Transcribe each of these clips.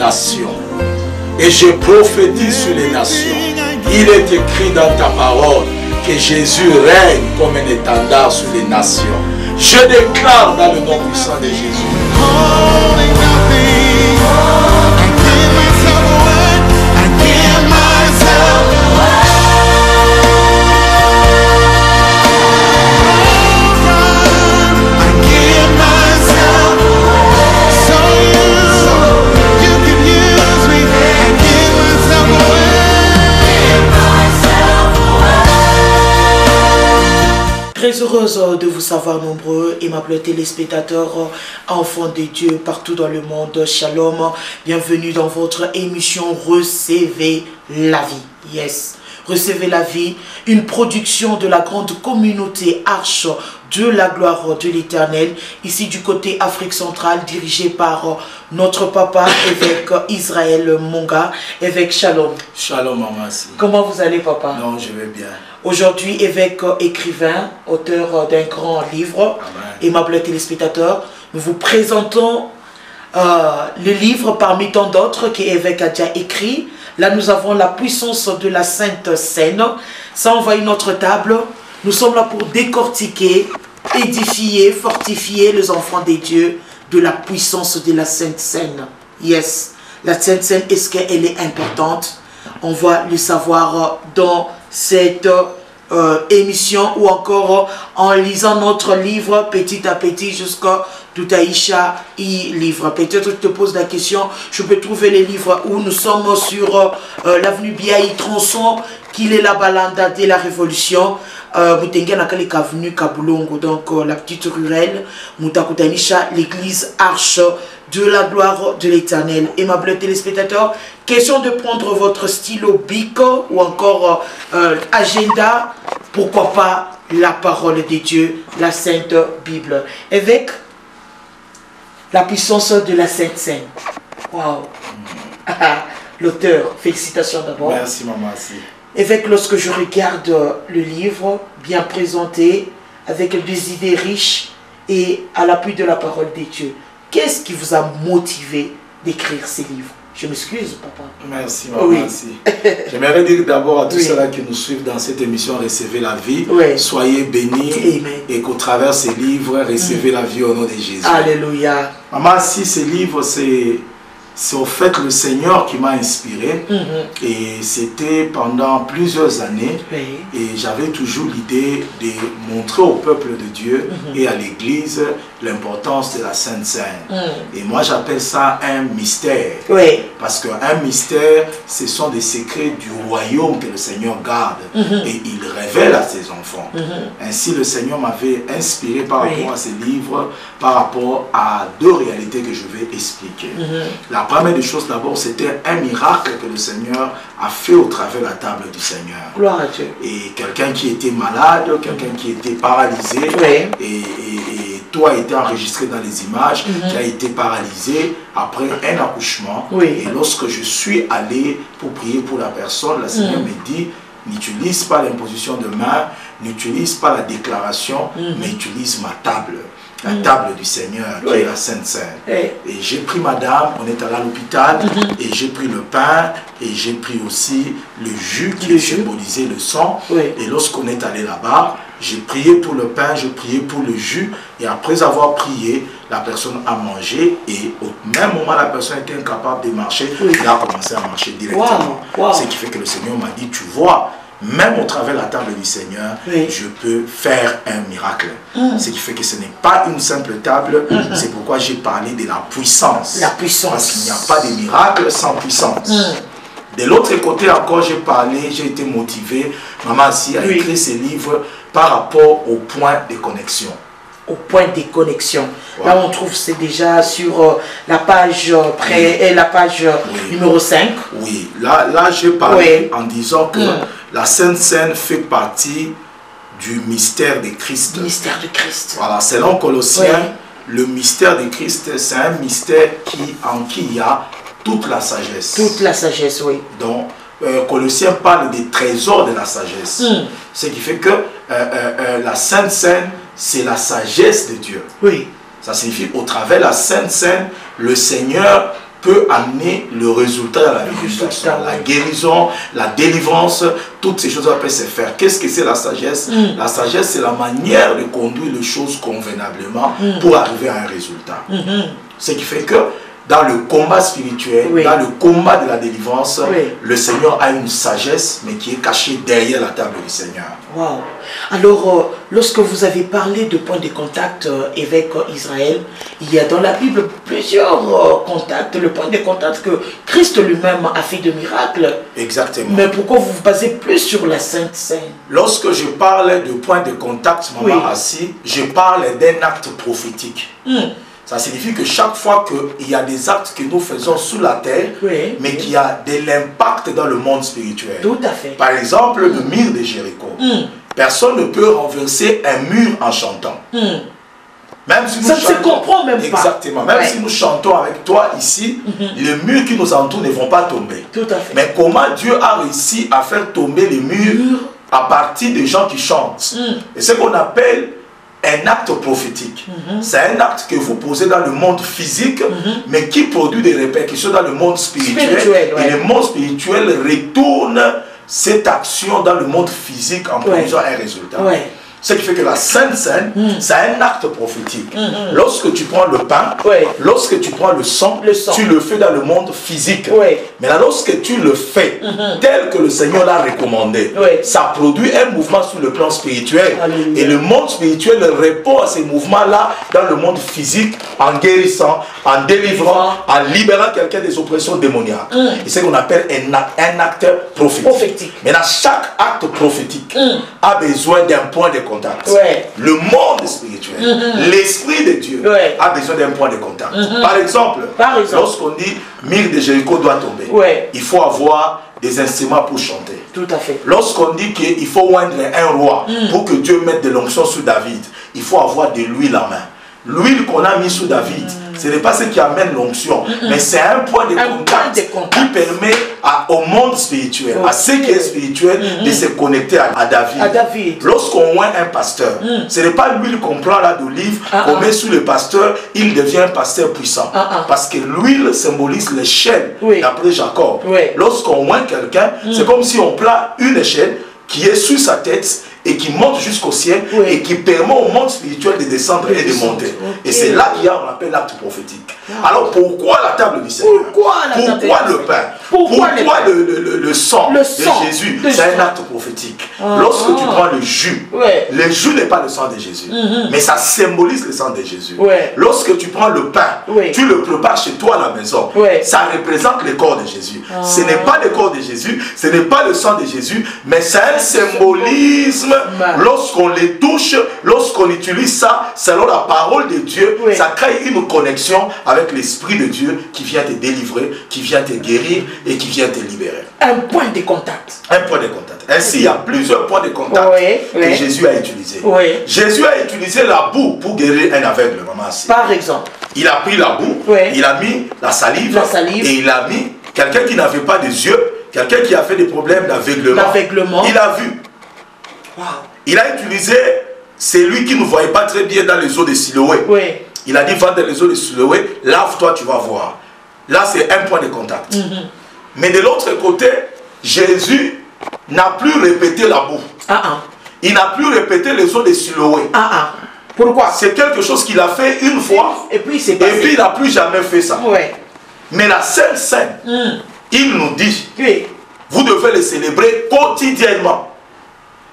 nations. Et je prophétise sur les nations. Il est écrit dans ta parole que Jésus règne comme un étendard sur les nations. Je déclare dans le nom puissant de Jésus. Très heureuse de vous savoir nombreux, aimables téléspectateurs, enfants de Dieu partout dans le monde. Shalom, bienvenue dans votre émission Recevez la vie. Yes, Recevez la vie, une production de la grande communauté Arche de la gloire de l'Éternel, ici du côté Afrique centrale, dirigée par notre papa, évêque Israël Monga. Évêque, shalom. Shalom, maman. Comment vous allez, papa? Non, je vais bien. Aujourd'hui, évêque écrivain, auteur d'un grand livre, aimables téléspectateurs, nous vous présentons le livre parmi tant d'autres qu'évêque a déjà écrit. Là, nous avons la puissance de la Sainte Seine. Ça, on voit notre table. Nous sommes là pour décortiquer, édifier, fortifier les enfants des dieux de la puissance de la Sainte Seine. Yes, la Sainte Seine, est-ce qu'elle est importante? On va le savoir dans cette émission ou encore en lisant notre livre petit à petit jusqu'à tout Aïcha livre. Peut-être je te pose la question, je peux trouver les livres où nous sommes sur l'avenue Biaï Tronçon, qu'il est la balanda de la Révolution. Moutenga nakali avenue Kabulongo, donc la petite rurale, Moutakutanisha, l'église Arche de la gloire de l'Éternel. Aimables téléspectateurs, question de prendre votre stylo bic ou encore agenda, pourquoi pas la parole de Dieu, la Sainte Bible. Évêque, la puissance de la Sainte Seine. Waouh. L'auteur, félicitations d'abord. Merci, maman. Évêque, lorsque je regarde le livre, bien présenté, avec des idées riches et à l'appui de la parole de Dieu, qu'est-ce qui vous a motivé d'écrire ces livres? Je m'excuse, papa. Merci, maman. Oui. Merci. J'aimerais dire d'abord à tous ceux-là qui nous suivent dans cette émission Recevez la vie, soyez bénis. Amen. Et qu'au travers de ces livres, recevez la vie au nom de Jésus. Alléluia. Maman, si ces livres, c'est au fait le Seigneur qui m'a inspiré. Et c'était pendant plusieurs années. Et j'avais toujours l'idée de montrer au peuple de Dieu et à l'Église l'importance de la Sainte Seine. Et moi j'appelle ça un mystère. Parce qu'un mystère, ce sont des secrets du royaume que le Seigneur garde. Et il révèle à ses enfants. Ainsi le Seigneur m'avait inspiré par rapport à ces livres, par rapport à deux réalités que je vais expliquer. La première des choses d'abord, c'était un miracle que le Seigneur a fait au travers de la table du Seigneur. Gloire à Dieu. Et quelqu'un qui était malade, quelqu'un qui était paralysé, et toi a été enregistré dans les images, qui a été paralysé après un accouchement. Et lorsque je suis allé pour prier pour la personne, le Seigneur me dit, n'utilise pas l'imposition de main, n'utilise pas la déclaration, mais utilise ma table. La table du Seigneur, qui est la Sainte Seine. Et j'ai pris madame, on est allé à l'hôpital, et j'ai pris le pain, et j'ai pris aussi le jus qui symbolisait le sang. Et lorsqu'on est allé là-bas, j'ai prié pour le pain, j'ai prié pour le jus, et après avoir prié, la personne a mangé, et au même moment, la personne était incapable de marcher, elle a commencé à marcher directement. Ce qui fait que le Seigneur m'a dit, tu vois, même au travers de la table du Seigneur, je peux faire un miracle. Ce qui fait que ce n'est pas une simple table, c'est pourquoi j'ai parlé de la puissance. La puissance. Parce qu'il n'y a pas de miracle sans puissance. De l'autre côté encore, j'ai parlé, j'ai été motivé, maman aussi, à écrire ces livres par rapport au point de connexion. Au point de connexion. Là, on trouve, c'est déjà sur la page la page numéro 5. Oui, là j'ai parlé en disant que la Sainte Seine fait partie du mystère de Christ. Du mystère de Christ. Voilà, selon Colossiens, le mystère de Christ, c'est un mystère en qui il y a toute la sagesse. Toute la sagesse, oui. Donc, Colossiens parle des trésors de la sagesse. Ce qui fait que la Sainte Seine, c'est la sagesse de Dieu. Oui. Ça signifie, au travers de la Sainte Seine, le Seigneur peut amener le résultat dans la vie. La guérison, la délivrance, toutes ces choses peuvent se faire. Qu'est-ce que c'est la sagesse? La sagesse, c'est la manière de conduire les choses convenablement pour arriver à un résultat. Ce qui fait que dans le combat spirituel, dans le combat de la délivrance, le Seigneur a une sagesse, mais qui est cachée derrière la table du Seigneur. Wow. Alors, lorsque vous avez parlé de point de contact avec Israël, il y a dans la Bible plusieurs contacts, le point de contact que Christ lui-même a fait de miracles. Exactement. Mais pourquoi vous vous basez plus sur la Sainte Seine? Lorsque je parle de point de contact, maman assis, je parle d'un acte prophétique. Ça signifie que chaque fois qu'il y a des actes que nous faisons sous la terre, mais qu'il y a de l'impact dans le monde spirituel. Tout à fait. Par exemple, le mur de Jéricho. Personne ne peut renverser un mur en chantant. Même si nous ça ne se comprend même pas. Exactement. Même si nous chantons avec toi ici, les murs qui nous entourent ne vont pas tomber. Tout à fait. Mais comment Dieu a réussi à faire tomber les murs à partir des gens qui chantent? Et ce qu'on appelle un acte prophétique. C'est un acte que vous posez dans le monde physique, mais qui produit des répercussions dans le monde spirituel. Et le monde spirituel retourne cette action dans le monde physique en produisant un résultat. Ce qui fait que la Sainte Seine, c'est un acte prophétique. Lorsque tu prends le pain, lorsque tu prends le sang, tu le fais dans le monde physique. Mais là, lorsque tu le fais tel que le Seigneur l'a recommandé, ça produit un mouvement sur le plan spirituel. Et le monde spirituel répond à ces mouvements-là dans le monde physique en guérissant, en délivrant, en libérant quelqu'un des oppressions démoniaques. Et c'est ce qu'on appelle un acte prophétique. Maintenant, chaque acte prophétique a besoin d'un point de contact. Le monde spirituel, l'Esprit de Dieu a besoin d'un point de contact. Par exemple, lorsqu'on dit mur de Jéricho doit tomber, il faut avoir des instruments pour chanter. Tout à fait. Lorsqu'on dit qu'il faut oindre un roi pour que Dieu mette de l'onction sur David, il faut avoir de l'huile en main. L'huile qu'on a mis sur David, ce n'est pas ce qui amène l'onction, mais c'est un point de contact qui permet au monde spirituel, à ce qui est spirituel, de se connecter à David. Lorsqu'on oint un pasteur, ce n'est pas l'huile qu'on prend là d'olive, qu'on met sur le pasteur, il devient un pasteur puissant. Parce que l'huile symbolise l'échelle d'après Jacob. Lorsqu'on oint quelqu'un, c'est comme si on prend une échelle qui est sur sa tête et qui monte jusqu'au ciel et qui permet au monde spirituel de descendre et de monter. Et c'est là qu'il y a, on appelle l'acte prophétique. Alors pourquoi la table du Seigneur? Pourquoi le pain? Pourquoi le sang de Jésus? C'est un acte prophétique. Lorsque tu prends le jus n'est pas le sang de Jésus, mais ça symbolise le sang de Jésus. Lorsque tu prends le pain, tu le prépares chez toi à la maison, ça représente le corps de Jésus. Ce n'est pas le corps de Jésus, ce n'est pas le sang de Jésus, mais c'est un symbolisme. Lorsqu'on les touche, lorsqu'on utilise ça, selon la parole de Dieu, ça crée une connexion avec l'Esprit de Dieu qui vient te délivrer, qui vient te guérir et qui vient te libérer. Un point de contact. Un point de contact. Ainsi, il y a plusieurs points de contact que Jésus a utilisés. Jésus a utilisé la boue pour guérir un aveugle, maman. Par exemple. Il a pris la boue, il a mis la salive, et il a mis quelqu'un qui n'avait pas de yeux, quelqu'un qui a fait des problèmes d'aveuglement. Il a vu. Il a utilisé celui qui ne voyait pas très bien dans les eaux de Siloé. Il a dit, va dans les eaux de Siloé, lave-toi, tu vas voir. Là, c'est un point de contact. Mais de l'autre côté, Jésus n'a plus répété la boue. Il n'a plus répété les eaux de Siloé. Pourquoi? C'est quelque chose qu'il a fait une fois, et puis il n'a plus jamais fait ça. Mais la Sainte Seine, il nous dit, vous devez le célébrer quotidiennement.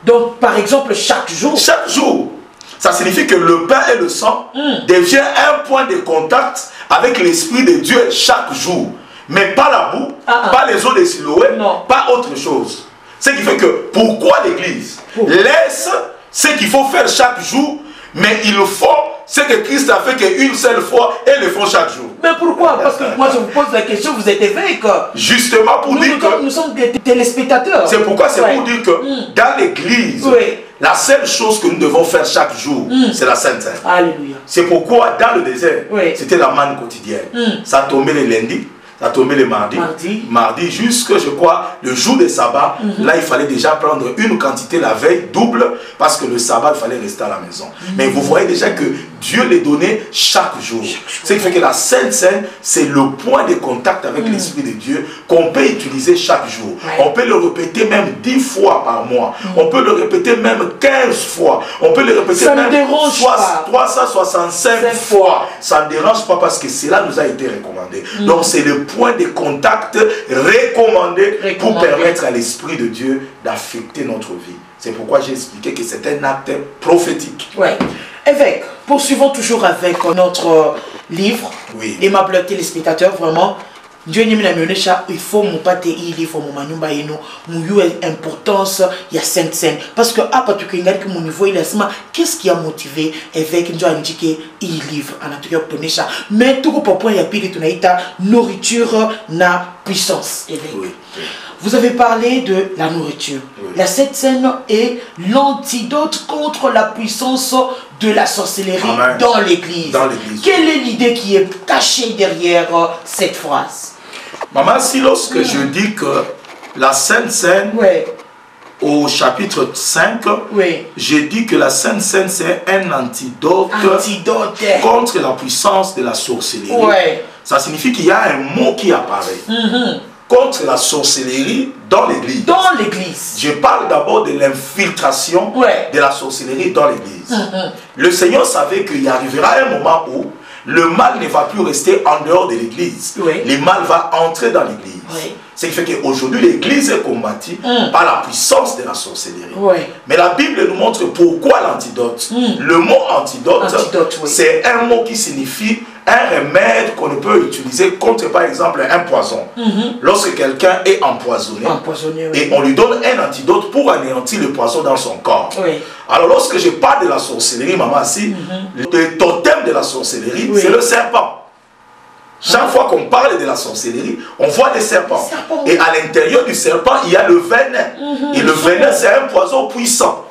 Donc, par exemple, chaque jour. Chaque jour. Ça signifie que le pain et le sang devient un point de contact avec l'Esprit de Dieu chaque jour. Mais pas la boue, pas les eaux de Siloé, pas autre chose. Ce qui fait que, pourquoi l'Église laisse ce qu'il faut faire chaque jour, mais il faut ce que Christ a fait qu'une seule fois et le font chaque jour. Mais pourquoi? Parce que moi je vous pose la question, vous êtes évêque. Justement pour dire que... Nous sommes des téléspectateurs. C'est pourquoi c'est pour dire que dans l'église, la seule chose que nous devons faire chaque jour, c'est la Sainte Seine. Alléluia. C'est pourquoi dans le désert, c'était la manne quotidienne. Ça tombait le lundi, Ça tombait le mardi. Mardi jusque, je crois, le jour des sabbats. Là, il fallait déjà prendre une quantité la veille, double, parce que le sabbat, il fallait rester à la maison. Mais vous voyez déjà que Dieu les donnait chaque jour. Ce qui fait que la Sainte Seine, c'est le point de contact avec l'Esprit de Dieu qu'on peut utiliser chaque jour. On peut le répéter même 10 fois par mois. On peut le répéter même 15 fois. On peut le répéter ça même 365 fois. Ça ne dérange pas parce que cela nous a été recommandé. Donc c'est le point de contact recommandé pour permettre à l'Esprit de Dieu d'affecter notre vie. C'est pourquoi j'ai expliqué que c'est un acte prophétique. Oui. Évêque, poursuivons toujours avec notre livre. Oui. Aimables téléspectateurs, vraiment. Dieu il faut mon pâte il faut mon manyumba ino mon importance il y a Sainte Seine parce que à partir que mon niveau il est qu'est-ce qui a motivé évêque Dieu a indiqué il livre en tout cas ponesha mais tout pour point il y a pile tunaita nourriture na puissance évêque. Oui. Vous avez parlé de la nourriture. Oui. La Sainte Seine est l'antidote contre la puissance de la sorcellerie. Amen. Dans l'Église. Quelle est l'idée qui est cachée derrière cette phrase? Maman, si lorsque je dis que la Sainte Seine, au chapitre 5, j'ai dit que la Sainte Seine c'est un antidote contre la puissance de la sorcellerie. Ça signifie qu'il y a un mot qui apparaît. Contre la sorcellerie dans l'Église. Dans l'Église. Je parle d'abord de l'infiltration de la sorcellerie dans l'Église. Le Seigneur savait qu'il arrivera un moment où le mal ne va plus rester en dehors de l'Église. Le mal va entrer dans l'Église. Ce qui fait qu'aujourd'hui, l'Église est combattue par la puissance de la sorcellerie. Mais la Bible nous montre pourquoi l'antidote. Le mot antidote, c'est un mot qui signifie un remède qu'on ne peut utiliser contre, par exemple, un poison. Lorsque quelqu'un est empoisonné, et on lui donne un antidote pour anéantir le poison dans son corps. Alors, lorsque je parle de la sorcellerie, maman, si, le totem de la sorcellerie, c'est le serpent. Chaque fois qu'on parle de la sorcellerie, on voit des serpents. Et à l'intérieur du serpent, il y a le venin. Et le venin, c'est un poison puissant.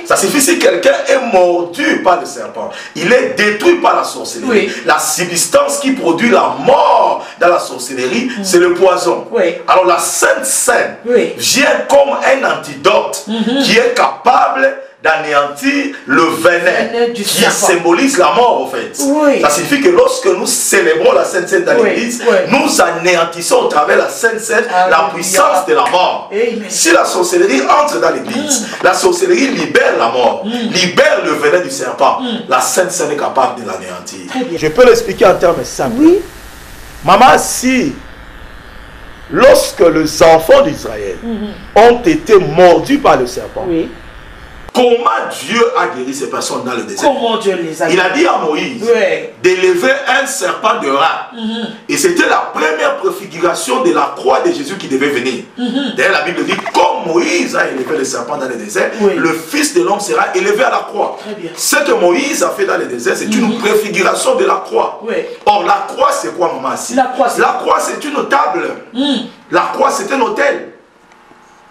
Ça signifie si quelqu'un est mordu par le serpent, il est détruit par la sorcellerie. La substance qui produit la mort dans la sorcellerie, c'est le poison. Alors la Sainte Seine vient comme un antidote qui est capable d'anéantir le venin qui symbolise la mort en fait. Ça signifie que lorsque nous célébrons la Sainte Seine dans l'Église, nous anéantissons au travers de la Sainte Seine la puissance de la mort. Si la sorcellerie entre dans l'Église, la sorcellerie libère la mort, libère le venin du serpent, la Sainte Seine est capable de l'anéantir. Je peux l'expliquer en termes simples. Maman, si lorsque les enfants d'Israël ont été mordus par le serpent, comment Dieu a guéri ces personnes dans le désert? Comment Dieu les a guéris? Il a dit à Moïse d'élever un serpent de rat. Et c'était la première préfiguration de la croix de Jésus qui devait venir. D'ailleurs, la Bible dit, comme Moïse a élevé le serpent dans le désert, le Fils de l'homme sera élevé à la croix. Ce que Moïse a fait dans le désert, c'est une préfiguration de la croix. Or, la croix, c'est quoi, maman? La croix, c'est une table. La croix, c'est un autel.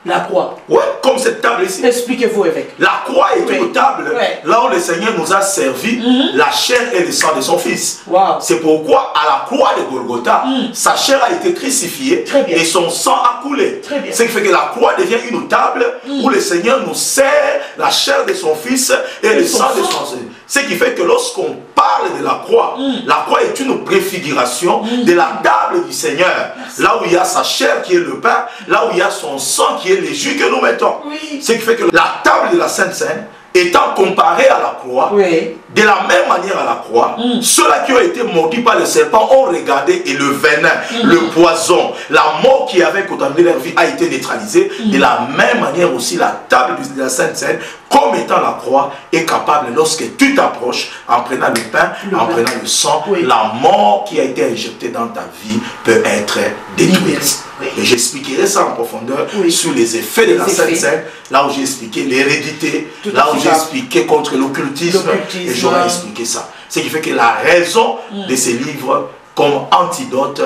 La croix. Comme cette table ici. Expliquez-vous, évêque. La croix est une table là où le Seigneur nous a servi la chair et le sang de son Fils. C'est pourquoi à la croix de Golgotha, sa chair a été crucifiée et son sang a coulé. Ce qui fait que la croix devient une table où le Seigneur nous sert la chair de son Fils et le sang de son Fils. Ce qui fait que lorsqu'on parle de la croix est une préfiguration de la table du Seigneur. Là où il y a sa chair qui est le pain, là où il y a son sang qui est les jus que nous mettons. Ce qui fait que la table de la Sainte Seine, étant comparée à la croix, de la même manière à la croix, ceux-là qui ont été mordus par le serpent ont regardé et le venin, le poison, la mort qui avait condamné leur vie a été neutralisée. De la même manière aussi, la table de la Sainte Seine, comme étant la croix, est capable, lorsque tu t'approches, en prenant le pain, en prenant le sang, la mort qui a été injectée dans ta vie peut être détruite. Et j'expliquerai ça en profondeur sur les effets de la Sainte Seine, là où j'ai expliqué l'hérédité, là où j'ai expliqué contre l'occultisme, et j'aurai expliqué ça. Ce qui fait que la raison de ces livres, comme antidote,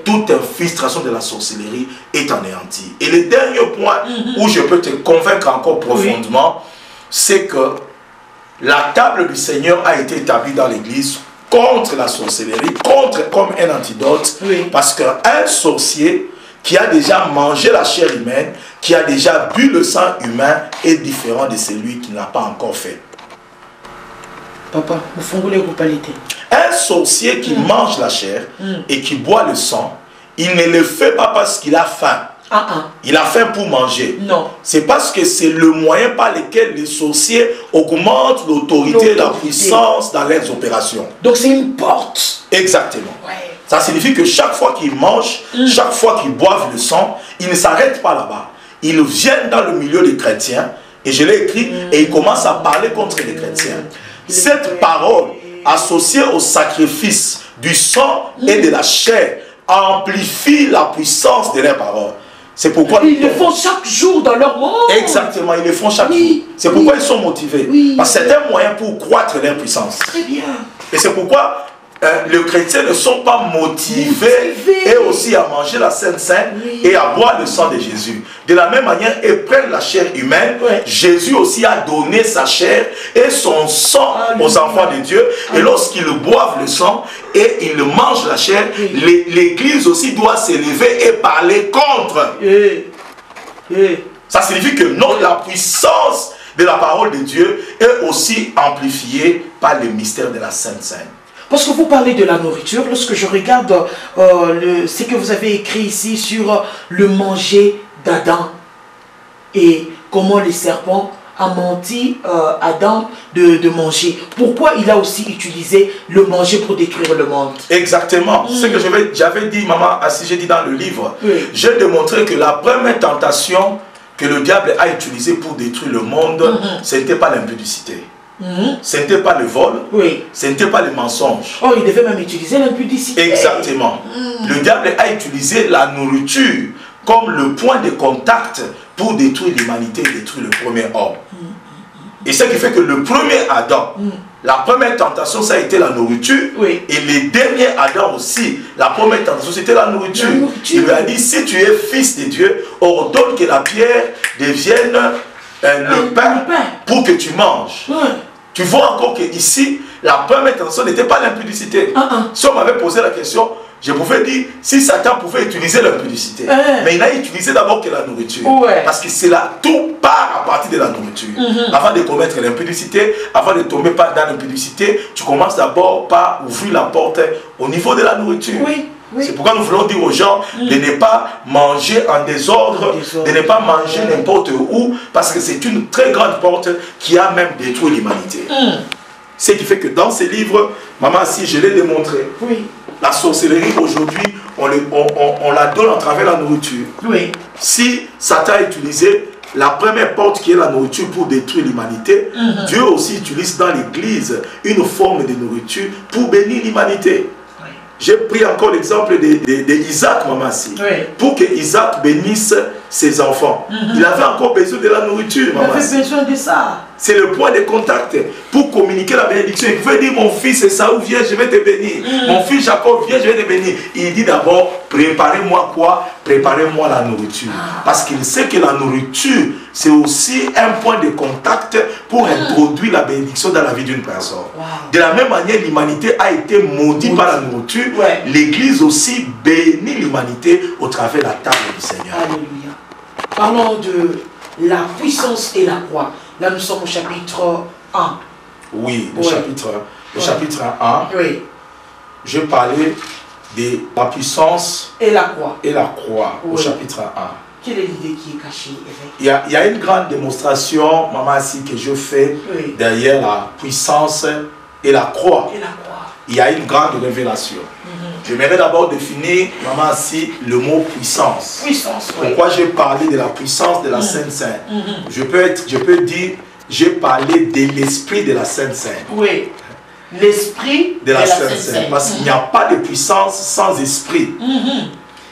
toute infiltration de la sorcellerie est anéantie. Et le dernier point où je peux te convaincre encore profondément, c'est que la table du Seigneur a été établie dans l'Église contre la sorcellerie, comme un antidote, parce qu'un sorcier qui a déjà mangé la chair humaine, qui a déjà bu le sang humain, est différent de celui qui n'a pas encore fait. Papa, vous voulez vous parler? Un sorcier qui mange la chair et qui boit le sang, il ne le fait pas parce qu'il a faim. Il a faim pour manger. Non. C'est parce que c'est le moyen par lequel les sorciers augmentent l'autorité et la puissance dans leurs opérations. Donc c'est une porte. Exactement. Ouais. Ça signifie que chaque fois qu'ils mangent, chaque fois qu'ils boivent le sang, ils ne s'arrêtent pas là-bas. Ils viennent dans le milieu des chrétiens, et je l'ai écrit, et ils commencent à parler contre les chrétiens. Cette parole associée au sacrifice du sang et de la chair amplifie la puissance de leurs paroles. C'est pourquoi ils le font chaque jour dans leur monde. Exactement, ils le font chaque jour. C'est pourquoi ils sont motivés. Parce que c'est un moyen pour croître leur puissance. Très bien. Et c'est pourquoi les chrétiens ne sont pas motivés et aussi à manger la Sainte Seine et à boire le sang de Jésus. De la même manière, ils prennent la chair humaine. Jésus aussi a donné sa chair et son sang aux enfants de Dieu. Et lorsqu'ils boivent le sang et ils mangent la chair, l'Église aussi doit s'élever et parler contre. Ça signifie que non, la puissance de la parole de Dieu est aussi amplifiée par le mystère de la Sainte Seine. Parce que vous parlez de la nourriture, lorsque je regarde ce que vous avez écrit ici sur le manger d'Adam et comment les serpents a menti Adam de manger. Pourquoi il a aussi utilisé le manger pour détruire le monde? Exactement. Ce que j'avais dit, maman, si j'ai dit dans le livre, j'ai démontré que la première tentation que le diable a utilisée pour détruire le monde, ce n'était pas l'impudicité. Ce n'était pas le vol, ce n'était pas le mensonge. Oh, il devait même utiliser l'impudicité. Exactement. Le diable a utilisé la nourriture comme le point de contact pour détruire l'humanité et détruire le premier homme. Et ce qui fait que le premier Adam, la première tentation, ça a été la nourriture. Et le dernier Adam aussi, la première tentation, c'était la nourriture. Il lui a dit, si tu es fils de Dieu, ordonne que la pierre devienne le pain pour que tu manges. Tu vois encore qu'ici, la première tentation n'était pas l'impudicité. Si on m'avait posé la question, je pouvais dire si Satan pouvait utiliser l'impudicité. Mais il a utilisé d'abord que la nourriture. Parce que c'est là, tout part à partir de la nourriture. Avant de commettre l'impudicité, avant de tomber dans l'impudicité, tu commences d'abord par ouvrir la porte au niveau de la nourriture. C'est pourquoi nous voulons dire aux gens de ne pas manger en désordre, de ne pas manger n'importe où, parce que c'est une très grande porte qui a même détruit l'humanité. Ce qui fait que dans ces livres, maman, si je l'ai démontré, la sorcellerie aujourd'hui, on la donne à travers la nourriture. Si Satan a utilisé la première porte qui est la nourriture pour détruire l'humanité, Dieu aussi utilise dans l'église une forme de nourriture pour bénir l'humanité. J'ai pris encore l'exemple d'Isaac, maman, pour que Isaac bénisse ses enfants. Il avait encore besoin de la nourriture, maman. Il avait besoin de ça. C'est le point de contact pour communiquer la bénédiction. Il veut dire, mon fils Esaü, viens, je vais te bénir. Mon fils Jacob, viens, je vais te bénir. Il dit d'abord, préparez-moi quoi? Préparez-moi la nourriture. Parce qu'il sait que la nourriture, c'est aussi un point de contact pour introduire la bénédiction dans la vie d'une personne. De la même manière, l'humanité a été maudite par la nourriture. L'Église aussi bénit l'humanité au travers de la table du Seigneur. Alléluia. Parlons de la puissance et la croix. Là, nous sommes au chapitre 1. Oui, le chapitre 1. Je parlais de la puissance et la croix. Au chapitre 1. Quelle est l'idée qui est cachée? Il y a une grande démonstration, maman, ici, que je fais derrière la puissance et la croix. Il y a une grande révélation. J'aimerais d'abord définir, maman, ici, le mot puissance. Pourquoi j'ai parlé de la puissance de la Sainte Seine? Je peux dire, j'ai parlé de l'esprit de la Sainte Seine. L'esprit de la Sainte Seine. Parce qu'il n'y a pas de puissance sans esprit.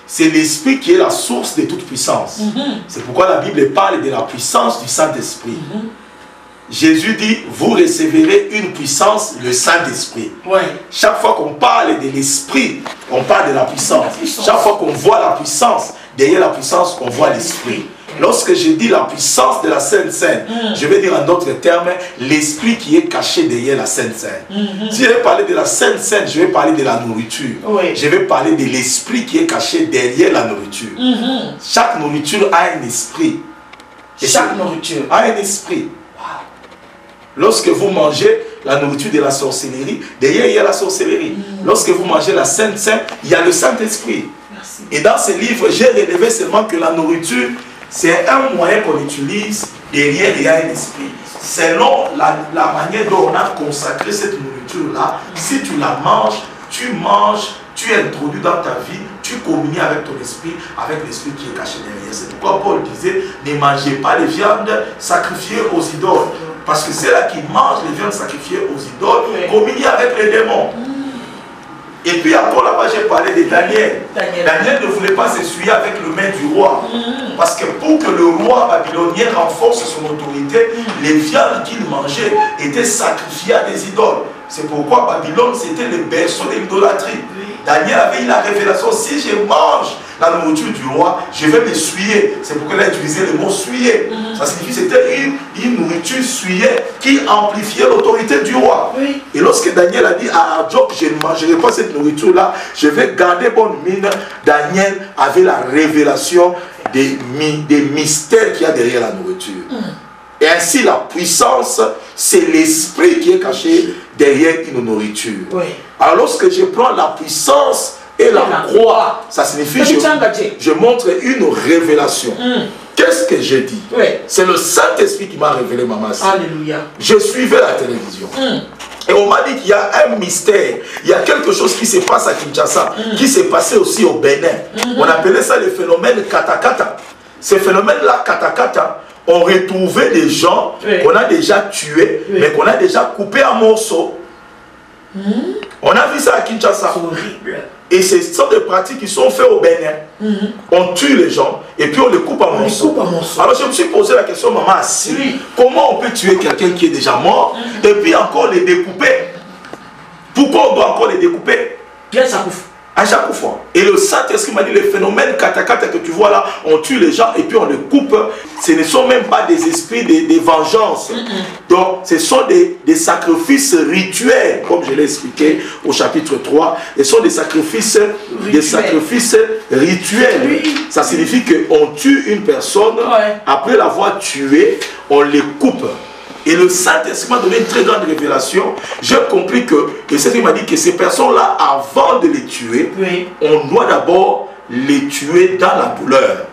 C'est l'esprit qui est la source de toute puissance. C'est pourquoi la Bible parle de la puissance du Saint-Esprit. Jésus dit, vous recevrez une puissance, le Saint-Esprit. Chaque fois qu'on parle de l'esprit, on parle de la puissance. Chaque fois qu'on voit la puissance, derrière la puissance, on voit l'esprit. Lorsque je dis la puissance de la Sainte Seine, je vais dire en d'autres termes, l'esprit qui est caché derrière la Sainte Seine. Si je vais parler de la Sainte Seine, je vais parler de la nourriture. Je vais parler de l'esprit qui est caché derrière la nourriture. Chaque nourriture a un esprit. Et chaque nourriture a un esprit. Lorsque vous mangez la nourriture de la sorcellerie, derrière il y a la sorcellerie. Lorsque vous mangez la Sainte Seine, il y a le Saint-Esprit. Et dans ce livre, j'ai relevé seulement que la nourriture, c'est un moyen qu'on utilise, derrière il y a un esprit. Selon la manière dont on a consacré cette nourriture-là, si tu la manges, tu es introduit dans ta vie, tu communies avec ton esprit, avec l'esprit qui est caché derrière. C'est pourquoi Paul disait, ne mangez pas les viandes sacrifiées aux idoles. Parce que c'est là qui mangent les viandes sacrifiées aux idoles, communier avec les démons. Et puis encore là-bas, j'ai parlé de Daniel. Daniel ne voulait pas s'essuyer avec le main du roi. Parce que pour que le roi babylonien renforce son autorité, les viandes qu'il mangeait étaient sacrifiées à des idoles. C'est pourquoi Babylone, c'était le berceau de l'idolâtrie. Daniel avait eu la révélation, si je mange la nourriture du roi, je vais m'essuyer. C'est pourquoi il a utilisé le mot suyer. Ça signifie que c'était une nourriture souillée qui amplifiait l'autorité du roi. Et lorsque Daniel a dit à Job, je ne mangerai pas cette nourriture-là, je vais garder bonne mine, Daniel avait la révélation des mystères qu'il y a derrière la nourriture. Et ainsi, la puissance, c'est l'esprit qui est caché derrière une nourriture. Alors, lorsque je prends la puissance et la croix, ça signifie que je montre une révélation. Qu'est-ce que j'ai dit? C'est le Saint-Esprit qui m'a révélé, maman. Alléluia. Je suivais la télévision. Et on m'a dit qu'il y a un mystère. Il y a quelque chose qui se passe à Kinshasa, qui s'est passé aussi au Bénin. On appelait ça le phénomène katakata. Ce phénomène-là, katakata, on retrouvait des gens qu'on a déjà tués, mais qu'on a déjà coupés en morceaux. On a vu ça à Kinshasa. C'est horrible. Et ce sont des pratiques qui sont faites au Bénin. On tue les gens et puis on les coupe en morceaux. Alors je me suis posé la question, maman, comment on peut tuer quelqu'un qui est déjà mort et puis encore les découper? Pourquoi on doit encore les découper? Bien ça couvre. À chaque fois. Et le Saint-Esprit m'a dit, le phénomène katakata que tu vois là, on tue les gens et puis on les coupe. Ce ne sont même pas des esprits de vengeance. Donc, ce sont des sacrifices rituels, comme je l'ai expliqué au chapitre 3. Ce sont des sacrifices rituels. Ça signifie qu'on tue une personne, après l'avoir tuée, on les coupe. Et le Saint-Esprit m'a donné une très grande révélation. J'ai compris que, et c'est ce qu'il m'a dit, que ces personnes-là, avant de les tuer, on doit d'abord les tuer dans la douleur.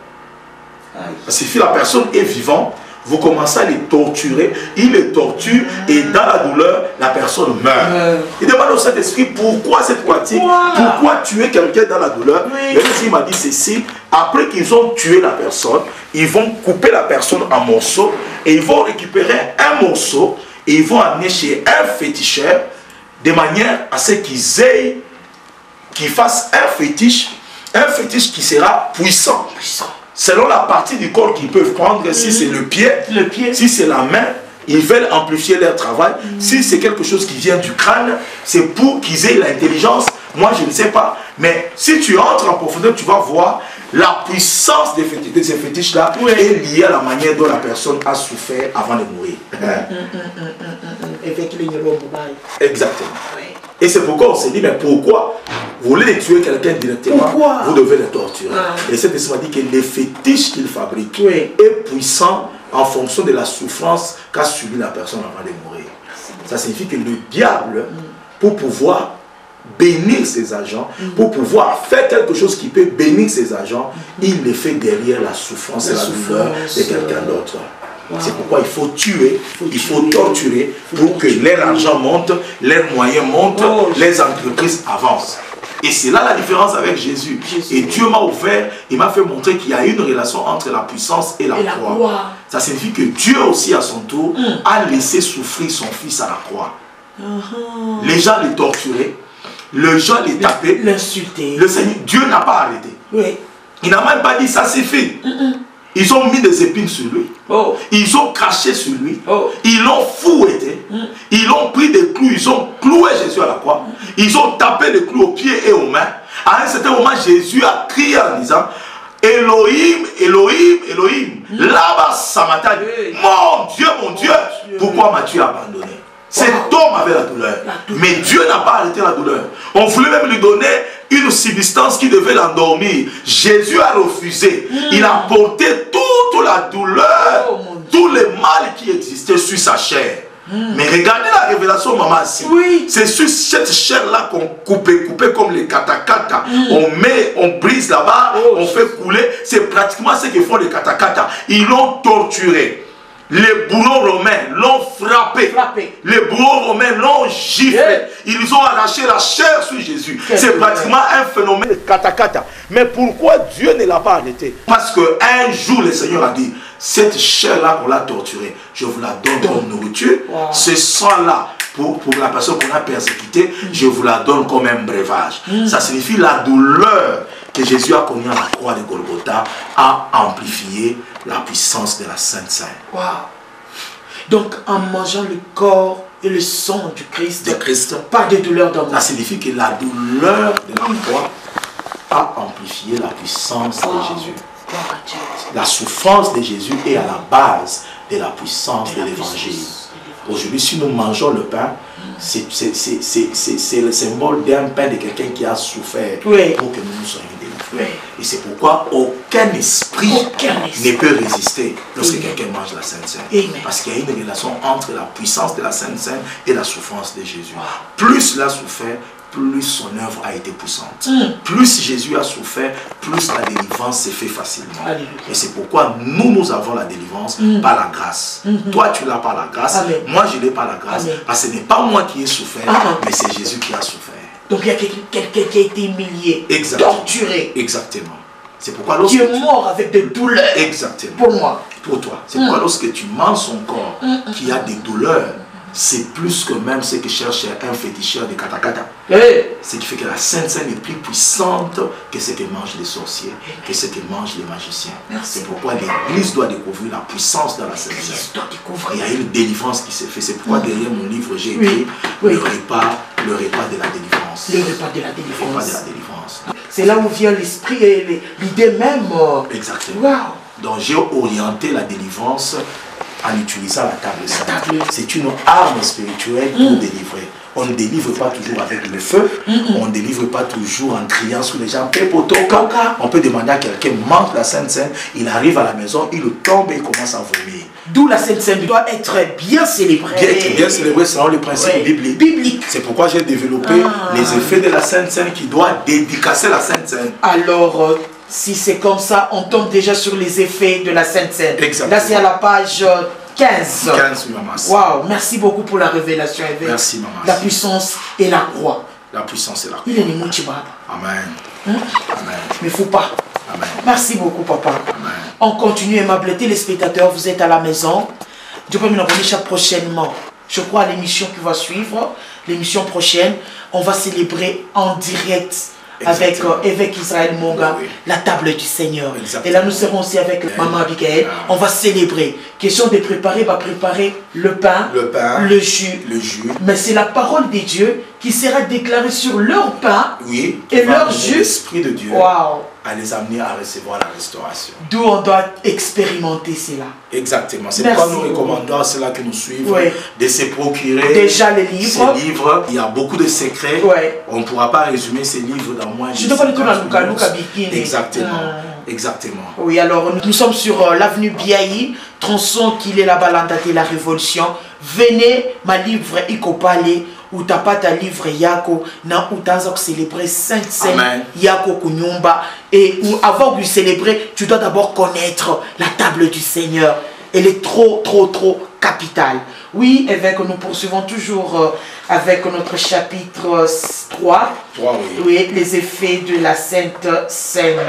Parce que si la personne est vivante, vous commencez à les torturer, il les torture et dans la douleur, la personne meurt. Il demande au Saint-Esprit pourquoi cette pratique, pourquoi tuer quelqu'un dans la douleur. Et il m'a dit ceci, après qu'ils ont tué la personne, ils vont couper la personne en morceaux et ils vont récupérer un morceau et ils vont amener chez un féticheur de manière à ce qu'ils fassent un fétiche qui sera puissant. Selon la partie du corps qu'ils peuvent prendre, si c'est le pied, si c'est la main, ils veulent amplifier leur travail. Si c'est quelque chose qui vient du crâne, c'est pour qu'ils aient l'intelligence. Moi, je ne sais pas. Mais si tu entres en profondeur, tu vas voir la puissance de ces fétiches-là est liée à la manière dont la personne a souffert avant de mourir. Exactement. Et c'est pourquoi on s'est dit, mais pourquoi vous voulez tuer quelqu'un directement, vous devez le torturer. Et cet esprit m'a dit que le fétiche qu'il fabrique est puissant en fonction de la souffrance qu'a subie la personne avant de mourir. Ça signifie que le diable, pour pouvoir bénir ses agents, pour pouvoir faire quelque chose qui peut bénir ses agents, il le fait derrière la souffrance et la douleur de quelqu'un d'autre. C'est pourquoi il faut tuer, il faut torturer pour que leur argent monte, leurs moyens montent, les entreprises avancent. Et c'est là la différence avec Jésus. Et Dieu m'a ouvert, il m'a fait montrer qu'il y a une relation entre la puissance et la croix. Ça signifie que Dieu aussi à son tour a laissé souffrir son fils à la croix. Les gens les torturaient, les gens les tapaient, l'insultaient. Le Seigneur, Dieu n'a pas arrêté. Il n'a même pas dit ça suffit. Ils ont mis des épines sur lui. Ils ont craché sur lui. Ils l'ont fouetté. Ils l'ont pris des clous. Ils ont cloué Jésus à la croix. Ils ont tapé les clous aux pieds et aux mains. À un certain moment, Jésus a crié en disant, Elohim, Elohim, Elohim. Là-bas, Samatan. Mon Dieu, pourquoi m'as-tu abandonné? Cet homme avait la douleur. Mais Dieu n'a pas arrêté la douleur. On voulait même lui donner une substance qui devait l'endormir. Jésus a refusé. Il a porté toute la douleur, tout le mal qui existait sur sa chair. Mais regardez la révélation, maman, ici. Oui. C'est sur cette chair-là qu'on coupe comme les katakata. On brise là-bas, on fait couler. C'est pratiquement ce que font les katakata. Ils l'ont torturé. Les bourreaux romains l'ont frappé. Les bourreaux romains l'ont giflé. Ils ont arraché la chair sur Jésus. C'est pratiquement un phénomène de katakata. Mais pourquoi Dieu ne l'a pas arrêté? Parce qu'un jour, le Seigneur a dit, cette chair-là qu'on l'a torturée, je vous la donne comme nourriture. Ce sang-là, pour la personne qu'on a persécutée, je vous la donne comme un breuvage. Ça signifie la douleur que Jésus a connue à la croix de Golgotha a amplifié la puissance de la Sainte Seine. Wow. Donc en mangeant le corps et le sang du Christ, pas de douleur dans ça signifie que la douleur de la croix a amplifié la puissance de Jésus. La souffrance de Jésus est à la base de la puissance de l'évangile. Aujourd'hui, si nous mangeons le pain, c'est le symbole d'un pain de quelqu'un qui a souffert pour que nous soyons délivrés. Et c'est pourquoi aucun esprit ne peut résister lorsque quelqu'un mange la Sainte Seine. Parce qu'il y a une relation entre la puissance de la Sainte Seine et la souffrance de Jésus. Plus il a souffert, plus son œuvre a été puissante. Plus Jésus a souffert, plus la délivrance s'est fait facilement. Et c'est pourquoi nous avons la délivrance par la grâce. Toi, tu l'as par la grâce. Moi, je l'ai par la grâce. Parce que ce n'est pas moi qui ai souffert, mais c'est Jésus qui a souffert. Donc il y a quelqu'un qui a été humilié, torturé. Exactement. C'est pourquoi lorsque tu es mort avec des douleurs. Exactement. Pour moi. Pour toi. C'est pourquoi lorsque tu manges son corps qui a des douleurs, c'est plus que même ce que cherche un féticheur de katakata. Ce qui fait que la Sainte Seine est plus puissante que ce que mangent les sorciers, que ce que mangent les magiciens. C'est pourquoi l'Église doit découvrir la puissance de la Sainte Seine. Il y a une délivrance qui s'est faite. C'est pourquoi derrière mon livre, j'ai écrit le repas de la délivrance. Le repas de la délivrance. C'est là où vient l'esprit et l'idée même. Exactement. Wow. Donc j'ai orienté la délivrance en utilisant la table sainte. C'est une arme spirituelle pour délivrer. On ne délivre pas toujours avec le feu, on ne délivre pas toujours en criant sur les gens. On peut demander à quelqu'un, mange la Sainte Seine, il arrive à la maison, il tombe et il commence à vomir. D'où la Sainte Seine doit être bien célébrée. Bien célébrée selon les principes bibliques. C'est pourquoi j'ai développé les effets de la Sainte Seine qui doivent dédicacer la Sainte Seine. Alors, si c'est comme ça, on tombe déjà sur les effets de la Sainte Seine. Là, c'est à la page 15. 15, maman. Waouh, merci beaucoup pour la révélation. Merci, maman. La puissance et la croix. La puissance et la croix. Il est né Moutibaba. Amen. Amen. Mais il ne faut pas. Amen. Merci beaucoup, papa. Amen. On continue, aimables téléspectateurs, vous êtes à la maison. Dieu peut nous abonner prochainement. Je crois à l'émission qui va suivre, l'émission prochaine, on va célébrer en direct avec évêque Israël Monga, la table du Seigneur. Exactement. Et là, nous serons aussi avec Maman Abigail. On va célébrer. Question de préparer, va préparer le pain, le jus. Mais c'est la parole de Dieu qui sera déclarée sur leur pain et leur jus. L'Esprit de Dieu à les amener à recevoir la restauration. D'où on doit expérimenter cela. Exactement. C'est pourquoi nous recommandons à ceux-là qui nous suivent de se procurer déjà les livres. Ces livres. Il y a beaucoup de secrets. On ne pourra pas résumer ces livres dans moins de... Je ne dois pas du tout dans Luka Bikini. Exactement. Exactement. Oui, alors nous sommes sur l'avenue Biaï, tronçon qu'il est là-bas, l'Andate la Révolution. Venez, ma livre Ikopale, ou t'as pas ta livre Yako, na ou t'as célébrer Sainte Seine Yako Kunyumba. Et avant de célébrer, tu dois d'abord connaître la table du Seigneur. Elle est trop capitale. Oui, évêque, nous poursuivons toujours avec notre chapitre 3. Oui, les effets de la Sainte Seine.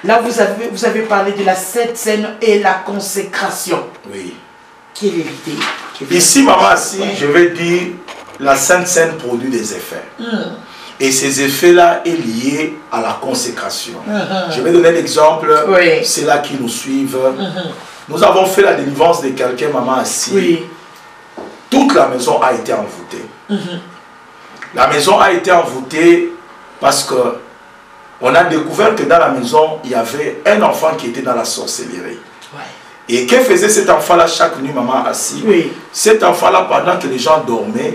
Là, vous avez parlé de la Sainte Seine et la consécration. Oui. Quelle est l'idée? Ici, maman, je vais dire, la Sainte Seine produit des effets. Et ces effets-là sont liés à la consécration. Je vais donner l'exemple, c'est là qui nous suivent. Nous avons fait la délivrance de quelqu'un, maman, assis. Toute la maison a été envoûtée. La maison a été envoûtée parce que on a découvert que dans la maison, il y avait un enfant qui était dans la sorcellerie. Et que faisait cet enfant-là chaque nuit, maman assis? Cet enfant-là, pendant que les gens dormaient,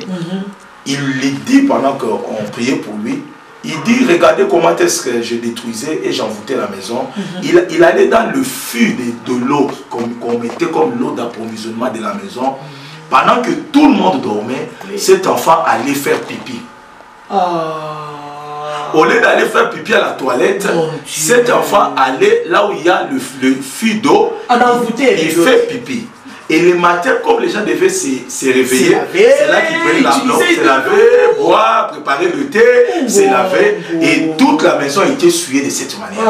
il lui dit, pendant qu'on priait pour lui, il dit, regardez comment est-ce que je détruisais et j'envoûtais la maison. Il allait dans le fût de l'eau, qu'on mettait comme l'eau d'approvisionnement de la maison. Pendant que tout le monde dormait, cet enfant allait faire pipi. Au lieu d'aller faire pipi à la toilette, cet enfant allait là où il y a le fût d'eau, il fait pipi. Et le matin, comme les gens devaient se réveiller, c'est là qu'ils prenaient la bloc, se laver, boire, préparer le thé, se laver. Et toute la maison était souillée de cette manière.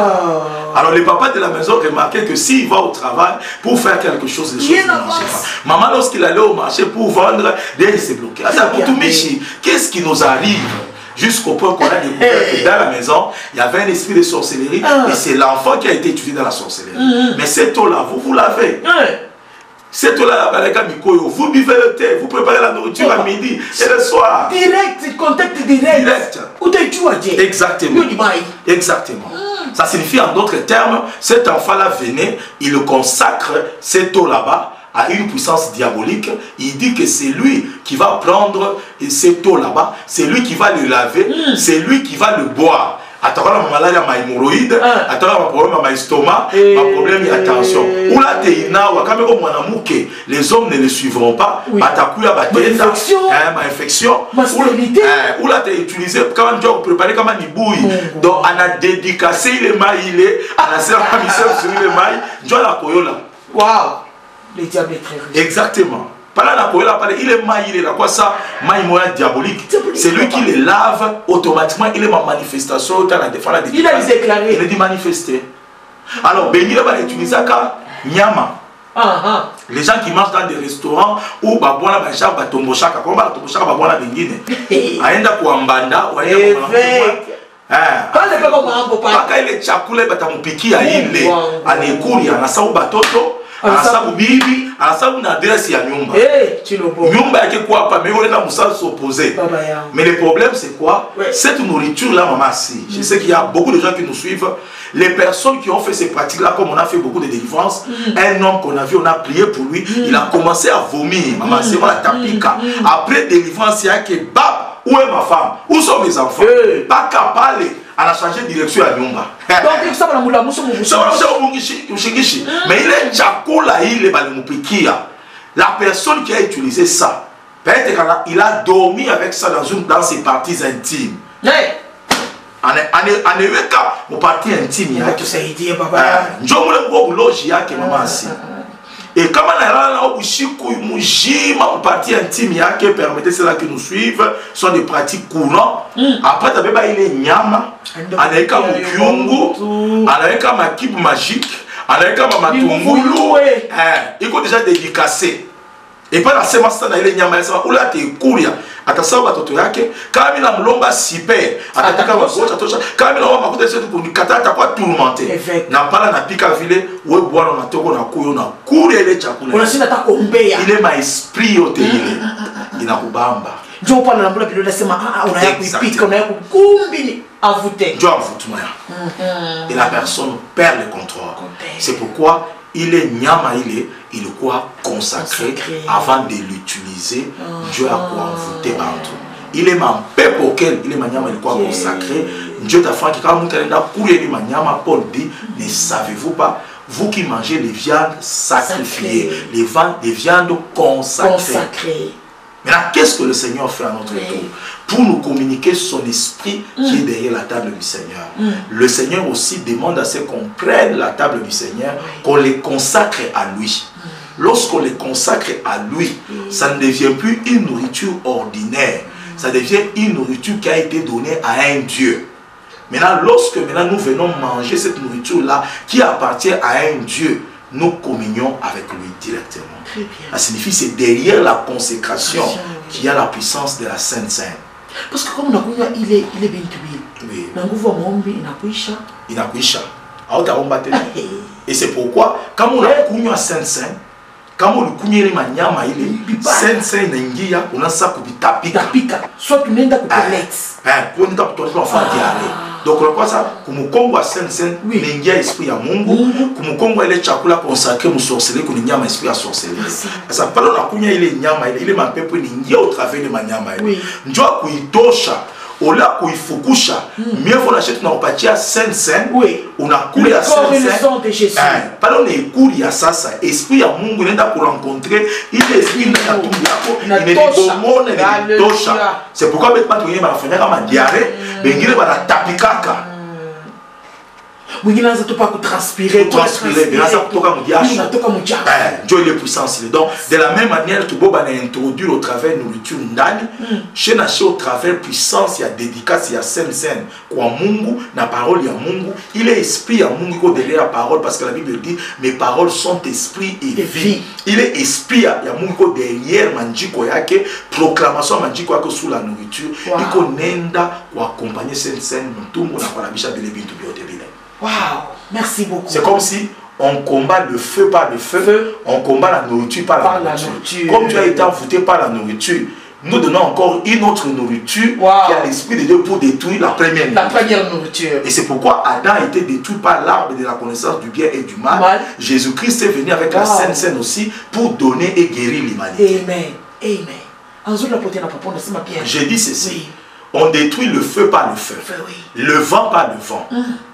Alors le papa de la maison remarquait que s'il va au travail pour faire quelque chose, les choses ne marchaient pas. Maman, lorsqu'il allait au marché pour vendre, il s'est bloqué. Qu'est-ce qui nous arrive? Jusqu'au point qu'on a découvert que dans la maison, il y avait un esprit de sorcellerie et c'est l'enfant qui a été étudié dans la sorcellerie. Mais cette eau-là, vous l'avez. Cette eau-là, vous buvez le thé, vous préparez la nourriture à midi et le soir. Direct, contact direct. Exactement. Exactement. Ça signifie en d'autres termes, cet enfant-là venait, il consacre cette eau là-bas à une puissance diabolique. Il dit que c'est lui qui va prendre cette eau là-bas, c'est lui qui va le laver, c'est lui qui va le boire. Attends, ma maladie, ma hémorroïde, attends, ma problème, ma estomac, ma problème, d'attention. Ou là, les hommes ne le suivront pas. Ma infection. Ou là, tu as utilisé quand tu as préparé comme un ibouille. Donc, on a dédicacé le maïle, on a servi à mission sur le maï, tu as la koyola. Waouh! Le diable est très riche. Exactement. Il est maï, il est là, quoi ça? Maï moyen diabolique. C'est lui qui les lave automatiquement. Il est ma manifestation. Il a déclaré. Il a dit manifester. Alors, Bengi va utiliser ça nyama. Les gens qui mangent dans des restaurants où babona bacha batomboshaka. Comment batomboshaka babona bengine? Aenda kuambanda, aenda kuambanda. Il est chakule batamupiki à ile. Anekuri anasabu batoto. Anasabu bibi, anasabu na adresse ya nyumba. Nyumba yake kwa hapa, mais on est dans le s'opposer. Mais le problème c'est quoi? Cette nourriture là, maman, si. Je sais qu'il y a beaucoup de gens qui nous suivent. Les personnes qui ont fait ces pratiques là, comme on a fait beaucoup de délivrances, un homme qu'on a vu, on a prié pour lui, il a commencé à vomir. Maman, c'est moi la tapika. Après délivrance, il y a que bab, où est ma femme? Où sont mes enfants? Pas capable. Elle a changé de direction à Nyumba. Mais il est Tchakoula, il est Balimoupikia. La personne qui a utilisé ça, peut-être qu'il a dormi avec ça dans ses parties intimes. En Eureka, mon partie intime, il y a que ça. Je me et comme on a mon partie intime, il y a que permettez cela que nous suivent, sont des pratiques courantes. Après, il est nyama, anaika mukyungu, anaika makibu magique, anaika mamatungulu. Il faut déjà dédicacer. Et pas la semence dans les nyama, ou là t'es couria. Atasaba batoto yake, kama na mlomba sipe, atataka wagocha tosha, kama na wama kuta setu kunikata atakuwa tourmenté. Na pala na pika vile, we bwana na toko na kuyo na kuria ile chakula. Unashinda takombea. Ile ma esprit yote ile inakubamba. Ndio pala na mbona bilo nasema unaya kuipika, unaya kukumbini envoûté. Ndio envoûtement ya. Et la personne perd le contrôle. C'est pourquoi il est nyama, il est quoi consacré avant de l'utiliser. Dieu a quoi envoûté partout. Il est ma paix pour quel il est ma nyama, il est quoi consacré. Dieu t'a fait quand vous allez dans courir ma nyama, Paul dit, ne savez-vous pas, vous qui mangez les viandes sacrifiées, les viandes consacrées. Maintenant, qu'est-ce que le Seigneur fait à notre tour? Pour nous communiquer son esprit qui est derrière la table du Seigneur. Le Seigneur aussi demande à ce qu'on prenne la table du Seigneur, qu'on les consacre à lui. Lorsqu'on les consacre à lui, ça ne devient plus une nourriture ordinaire. Ça devient une nourriture qui a été donnée à un Dieu. Maintenant, lorsque nous venons manger cette nourriture-là, qui appartient à un Dieu, nous communions avec lui directement. Ça signifie que c'est derrière la consécration qu'il y a la puissance de la Sainte Sainte. Parce que comme on a il est bien tué. Oui. Il a kuisha. Et c'est pourquoi, quand on a connu à Sainte Sainte, quand on a connu les maniama, il est Sainte Sainte n'engia, on a ça pour tapika. Soit tu n'es pas pour pour ne pas pour toi faire diarrhée. Donc on croit ça, comme Congo à Saint-Saint, il y a esprit à Mungu, comme Congo il est chakula consacré au sorcellerie, qu'on y a un esprit à sorcellerie. Ça parle de la il est nyama, il est ma peuple, il y a au travers de ma nyama. Njua kuitosha. Ola kuifukusha, mieux vaut l'acheter dans le pâtier à Saint-Saint, on a coulé à Saint-Saint. Pardon, les cours, il y a ça, esprit à Mungu, il est pour rencontrer, il est esprit, il est de tosha. C'est pourquoi maintenant, il y a ma fenêtre à ma diarrhée, mais il y a ma tapikaka. Oui, il a pas transpirer, Dieu est puissant. Donc, de la même manière que Bob a introduit au travers de nourriture ndani, chez Naché au travers puissance, il y a dédicace, il y a scène, quoi Mungu, la parole, il y a Mungu, il est esprit à Mungu derrière la parole, parce que la Bible dit, mes paroles sont esprit et vie. Il est esprit, il y a Mungu derrière Manjiko Yake, proclamation Manjiko Yake sous la nourriture, il connaît quoi accompagner scène, tout le monde a pas la bicha de l'ébile de biotébile. Waouh, merci beaucoup. C'est comme si on combat le feu par le feu, on combat la nourriture par la nourriture. Comme tu as été envoûté par la nourriture, nous donnons encore une autre nourriture qui a l'esprit de Dieu pour détruire la première nourriture. Et c'est pourquoi Adam a été détruit par l'arbre de la connaissance du bien et du mal. Jésus-Christ est venu avec la Sainte Seine aussi pour donner et guérir l'humanité. Amen. Amen. J'ai dit ceci. On détruit le feu par le feu, le vent par le vent,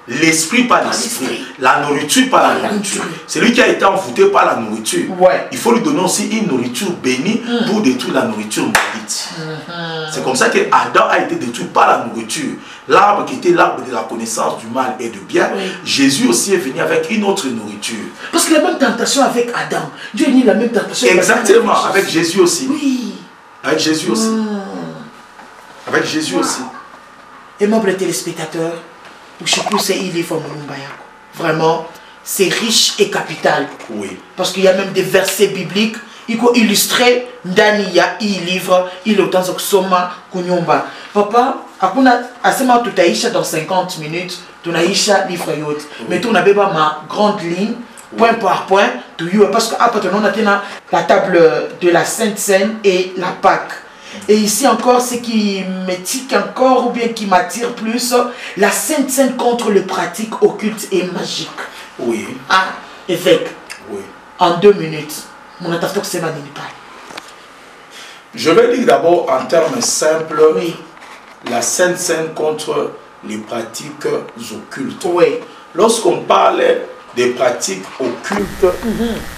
l'esprit par l'esprit, la nourriture par la nourriture. C'est lui qui a été envoûté par la nourriture. Il faut lui donner aussi une nourriture bénie pour détruire la nourriture maudite. C'est comme ça que Adam a été détruit par la nourriture. L'arbre qui était l'arbre de la connaissance du mal et du bien, Jésus aussi est venu avec une autre nourriture. Parce que la même tentation avec Adam, Dieu a mis la même tentation. Exactement, avec Jésus aussi. Oui. Avec Jésus aussi. Avec Jésus aussi. Aimables téléspectateurs, vraiment, c'est riche et capital. Oui. Parce qu'il y a même des versets bibliques, il faut illustrer, Dania, il livre, il est autant que Soma, Kunyomba. Papa, Akuna, Asema Tutaïcha dans 50 minutes, Tunaïcha livre yacht. Mais tu n'as pas ma grande ligne, point par point, parce que après, on a la table de la Sainte Seine et la Pâque. Et ici encore, ce qui me tique encore, ou bien qui m'attire plus, la Sainte Seine contre les pratiques occultes et magiques. Oui. Ah, évêque. Oui. En 2 minutes, mon attention c'est ma pas. Je vais dire d'abord en termes simples, oui. La Sainte Seine contre les pratiques occultes. Oui. Lorsqu'on parle des pratiques occultes,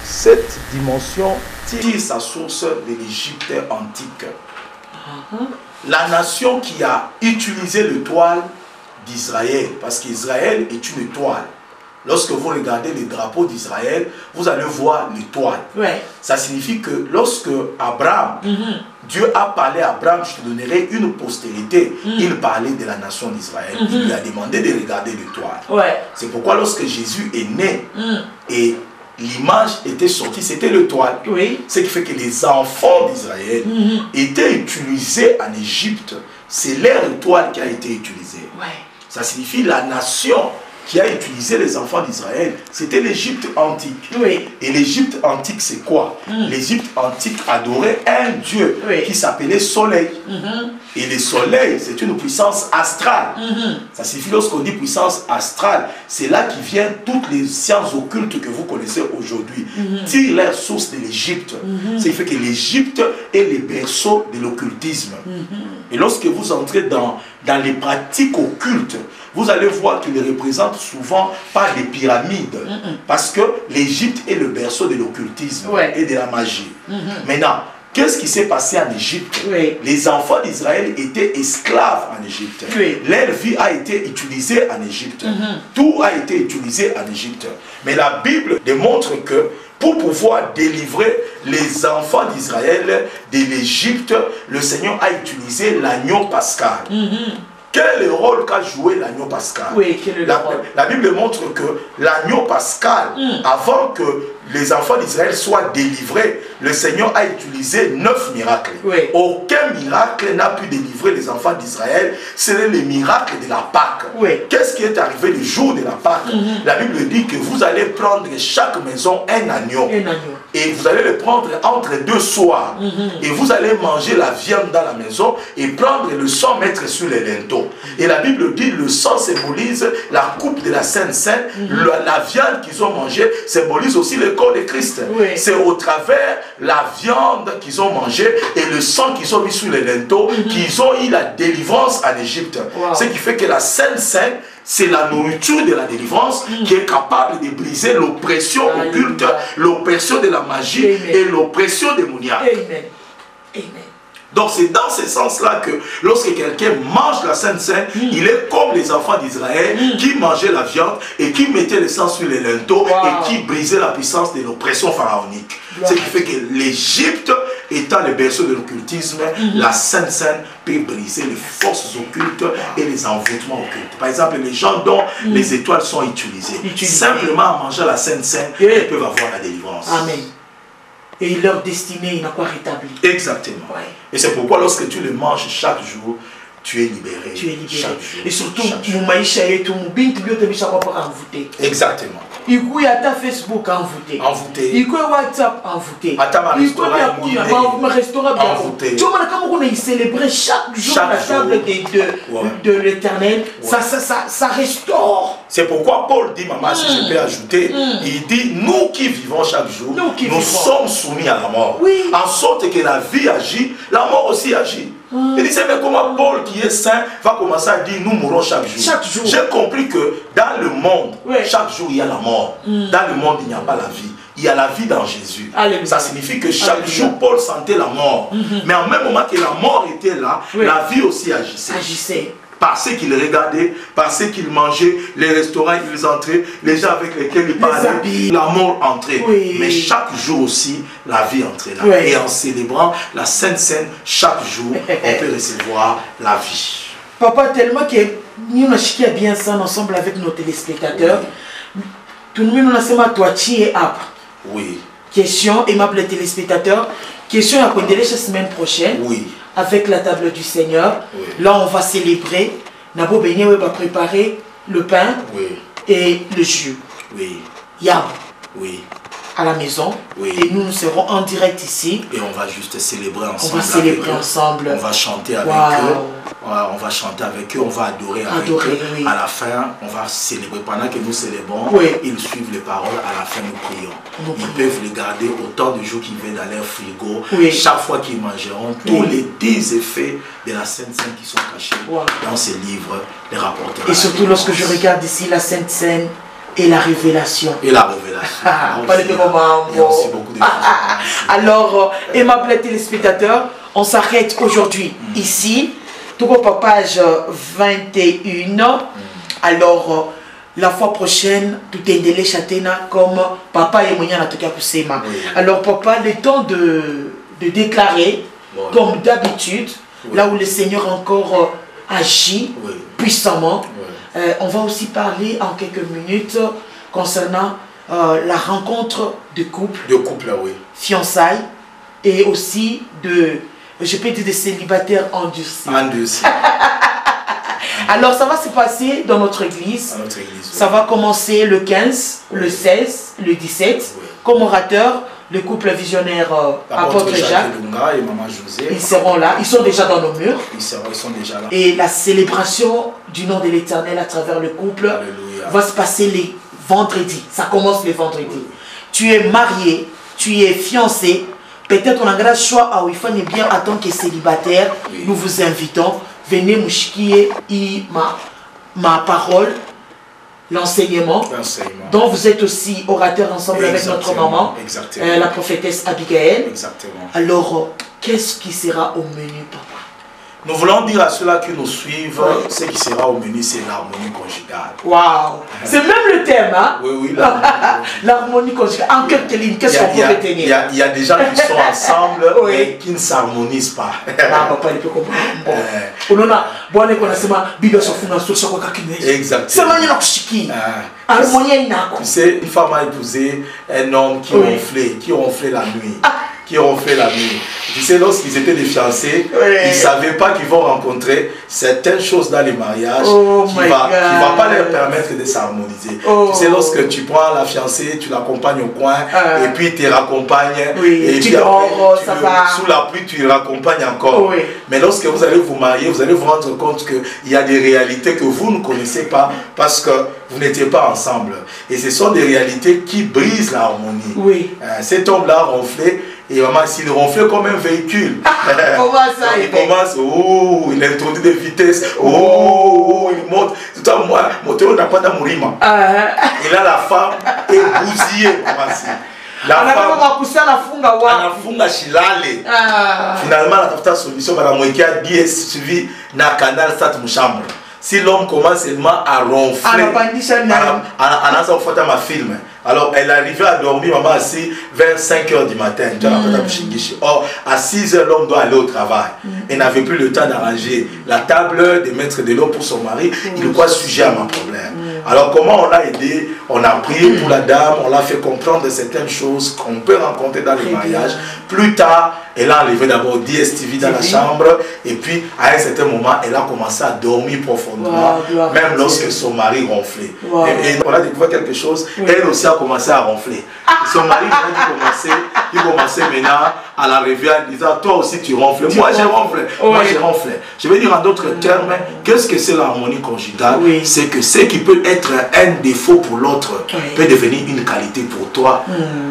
cette dimension tire sa source de l'Égypte antique. La nation qui a utilisé l'étoile d'Israël, parce qu'Israël est une étoile. Lorsque vous regardez les drapeaux d'Israël, vous allez voir l'étoile. Ça signifie que lorsque Abraham, Dieu a parlé à Abraham, je te donnerai une postérité. Il parlait de la nation d'Israël. Il lui a demandé de regarder l'étoile. C'est pourquoi lorsque Jésus est né et l'image était sortie, c'était l'étoile. Ce qui fait que les enfants d'Israël étaient utilisés en Égypte. C'est leur étoile qui a été utilisée. Ça signifie la nation qui a utilisé les enfants d'Israël, c'était l'Égypte antique. Et l'Égypte antique, c'est quoi? L'Égypte antique adorait un dieu qui s'appelait Soleil. Et le Soleil, c'est une puissance astrale. Ça signifie, lorsqu'on dit puissance astrale, c'est là qui viennent toutes les sciences occultes que vous connaissez aujourd'hui. Tirent leur source de l'Égypte. Ce qui fait que l'Égypte est le berceau de l'occultisme. Et lorsque vous entrez dans les pratiques occultes, vous allez voir qu'ils représentent souvent par des pyramides. Parce que l'Égypte est le berceau de l'occultisme et de la magie. Maintenant, qu'est-ce qui s'est passé en Égypte? Les enfants d'Israël étaient esclaves en Égypte. Leur vie a été utilisée en Égypte. Tout a été utilisé en Égypte. Mais la Bible démontre que pour pouvoir délivrer les enfants d'Israël de l'Égypte, le Seigneur a utilisé l'agneau pascal. Quel est le rôle qu'a joué l'agneau pascal? La Bible montre que l'agneau pascal, avant que les enfants d'Israël soient délivrés, le Seigneur a utilisé 9 miracles. Aucun miracle n'a pu délivrer les enfants d'Israël. C'est le miracle de la Pâque. Qu'est-ce qui est arrivé le jour de la Pâque? La Bible dit que vous allez prendre chaque maison un agneau. et vous allez le prendre entre 2 soirs. Et vous allez manger la viande dans la maison et prendre le sang, mettre sur les linteaux. Et la Bible dit, le sang symbolise la coupe de la Sainte Seine. La viande qu'ils ont mangée symbolise aussi le corps de Christ. C'est au travers la viande qu'ils ont mangée et le sang qu'ils ont mis sur les linteaux qu'ils ont eu la délivrance en Égypte. Ce qui fait que la Sainte Seine, c'est la nourriture de la délivrance qui est capable de briser l'oppression occulte, l'oppression de la magie et l'oppression démoniaque. Amen. Amen. Donc c'est dans ce sens-là que lorsque quelqu'un mange la Sainte Seine, il est comme les enfants d'Israël qui mangeaient la viande et qui mettaient le sang sur les linteaux et qui brisaient la puissance de l'oppression pharaonique. Ce qui fait que l'Égypte étant le berceau de l'occultisme, la Sainte Seine peut briser les forces occultes et les envoûtements occultes. Par exemple, les gens dont les étoiles sont utilisées, simplement en mangeant la Sainte Seine, ils peuvent avoir la délivrance. Amen. Et leur destinée n'a pas rétabli. Exactement. Et c'est pourquoi lorsque tu le manges chaque jour, tu es libéré. Tu es libéré. Chaque jour, et surtout, mon maïcha et tout, mon bint, envoûté. exactement. Il y a ta Facebook envoûté. Envoûté. Il y a WhatsApp envoûté. Il y a restaurant envoûté. Tu vois, quand on célébrer chaque jour la table de l'Éternel, ça restaure. C'est pourquoi Paul dit, maman, si je peux ajouter, il dit, nous qui vivons chaque jour, nous sommes soumis à la mort. En sorte que la vie agit, la mort aussi agit. Il dit, c'est mais comment Paul qui est saint va commencer à dire, nous mourrons chaque jour. J'ai compris que dans le monde, chaque jour il y a la mort. Dans le monde, il n'y a pas la vie. Il y a la vie dans Jésus. Ça signifie que chaque jour, Paul sentait la mort. Mais en même moment que la mort était là, la vie aussi agissait. Parce qu'ils regardaient, parce qu'ils mangeaient, les restaurants, ils entraient, les gens avec lesquels ils parlaient, la mort entrait. Mais chaque jour aussi, la vie entrait là. Et en célébrant la Sainte Seine, chaque jour, on peut recevoir la vie. Papa, tellement que nous avons bien ça ensemble avec nos téléspectateurs. Tout le monde a toi, tu es apte. Question, aimable téléspectateurs. Question à la semaine prochaine. Avec la table du Seigneur. Là, on va célébrer. Nabo Beignet va préparer le pain et le jus. Yam. À la maison. Et nous serons en direct ici. Et on va juste célébrer ensemble. On va célébrer ensemble. On va chanter avec eux. On va chanter avec eux. On va adorer avec eux. À la fin, on va célébrer. Pendant que nous célébrons, ils suivent les paroles. À la fin, nous prions. Ils peuvent les garder autant de jours qu'ils veulent dans leur frigo. Chaque fois qu'ils mangeront, tous les 10 effets de la Sainte Seine qui sont cachés dans ces livres, les rapportera. Et surtout lorsque je regarde ici la Sainte Seine, et la révélation. Et la révélation. Pas de moment. Il y a aussi beaucoup de alors, aimable téléspectateurs, on s'arrête aujourd'hui ici. Tout au page 21. Alors, la fois prochaine, tout est délai chatena comme papa et Monia Natoka Kusema. Alors, papa, le temps de déclarer, comme d'habitude, là où le Seigneur encore agit puissamment. On va aussi parler en quelques minutes concernant la rencontre de couple. Fiançailles et aussi de, je peux dire, des célibataires endurcis. Alors ça va se passer dans notre église. Ça va commencer le 15, le 16, le 17. Comme orateur, le couple visionnaire apôtre Jacques et Maman José. Ils seront là, ils sont déjà dans nos murs. Ils sont déjà là. Et la célébration du nom de l'Éternel à travers le couple va se passer les vendredis. Ça commence les vendredis. Tu es marié, tu es fiancé. Peut-être on a un choix à Wifan et bien en tant que célibataire. Nous vous invitons. Venez mouchikier ma parole. L'enseignement, dont vous êtes aussi orateur ensemble avec notre maman, la prophétesse Abigail. Alors, qu'est-ce qui sera au menu, papa? Nous voulons dire à ceux-là qui nous suivent, ce qui sera au menu, c'est l'harmonie conjugale. Waouh! C'est même le thème, hein? Oui, l'harmonie conjugale. En quelques lignes, qu'est-ce qu'on peut retenir? Il y a des gens qui sont ensemble et qui ne s'harmonisent pas. Papa, il peut comprendre. Exactement. Tu sais, une femme a épousé un homme qui ronflait la nuit. Qui ronflait la nuit. Tu sais, lorsqu'ils étaient des fiancés, ils ne savaient pas qu'ils vont rencontrer certaines choses dans les mariages qui ne va pas leur permettre de s'harmoniser. Tu sais, lorsque tu prends la fiancée, tu l'accompagnes au coin et puis tu raccompagnes. Et puis après, sous la pluie, tu raccompagnes encore. Mais lorsque vous allez vous marier, vous allez vous rendre compte qu'il y a des réalités que vous ne connaissez pas parce que vous n'étiez pas ensemble. Et ce sont des réalités qui brisent l'harmonie. Cet homme-là ronflé. Et maman, s'il ronflait comme un véhicule, comment ça, il commence, il introduit des vitesses, il monte. Tout à moi, moteur n'a pas d'amourima. Et là, la femme est bousillée. La femme, finalement, la tafuta solution, la moitié a dit suivi dans le canal Sat Mouchambre. Si l'homme commence seulement à ronfler, alors elle arrivait à dormir, maman, assis vers 5 h du matin. Or, à 6 h, l'homme doit aller au travail. Elle n'avait plus le temps d'arranger la table, de mettre de l'eau pour son mari. Il est quoi sujet à mon problème? Alors, comment on l'a aidé? On a prié pour la dame, on l'a fait comprendre certaines choses qu'on peut rencontrer dans les mariages. Plus tard, elle a enlevé d'abord DSTV dans la chambre. Et puis, à un certain moment, elle a commencé à dormir profondément, même lorsque son mari ronflait. Et on a découvert quelque chose. Elle aussi a commencé à ronfler. Son mari, il commençait maintenant à la réveiller en disant, toi aussi tu ronfles. Moi j'ai ronflé. Moi j'ai ronflé. Je vais dire en d'autres termes, qu'est-ce que c'est l'harmonie conjugale? C'est que ce qui peut être un défaut pour l'autre peut devenir une qualité pour toi.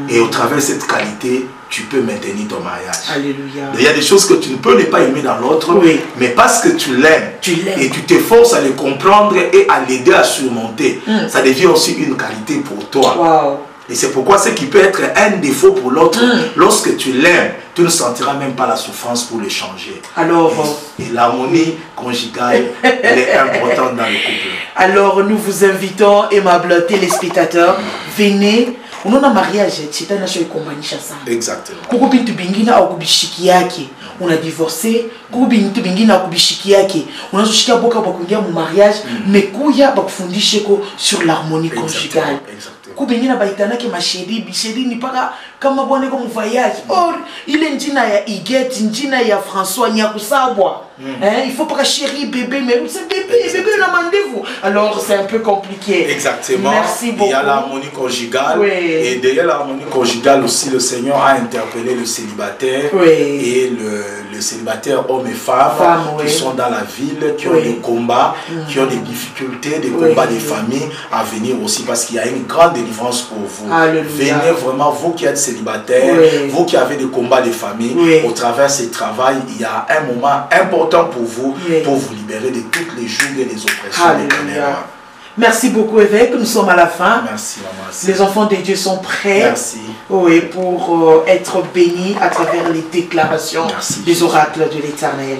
Et au travers de cette qualité, tu peux maintenir ton mariage. Alléluia. Il y a des choses que tu ne peux ne pas aimer dans l'autre, mais parce que tu l'aimes et tu t'efforces à le comprendre et à l'aider à surmonter, ça devient aussi une qualité pour toi. Et c'est pourquoi ce qui peut être un défaut pour l'autre, lorsque tu l'aimes, tu ne sentiras même pas la souffrance pour le changer. Alors, et l'harmonie conjugale, elle est importante dans le couple. Alors, nous vous invitons, aimables téléspectateurs, venez. On a un mariage, c'est un achat de compagnie chassant. Exactement. On a divorcé, on a choisi mon mariage, mais kouya sur l'harmonie conjugale. Kubingina baitana ke mashedi bishedi ni paka kama bwana kwa voyage. Or ile njina ya Iget, njina ya François Nyakusabwa. Il faut pas chéri bébé, mais c'est bébé on a rendez-vous. Alors c'est un peu compliqué. Exactement. Merci beaucoup. Il y a l'harmonie conjugale et derrière l'harmonie conjugale aussi le Seigneur a interpellé le célibataire et le célibataire homme et femme qui sont dans la ville, qui ont des combats, qui ont des difficultés, des combats des familles à venir aussi parce qu'il y a une grande délivrance pour vous. Alléluia. Venez vraiment, vous qui êtes célibataire, vous qui avez des combats des familles, au travers de ce travail, il y a un moment important pour vous libérer de toutes les jougs et les oppressions des ténèbres. Merci beaucoup évêque, nous sommes à la fin. Merci maman. Les enfants de Dieu sont prêts. Merci. Oui, pour être bénis à travers les déclarations des oracles de l'Éternel.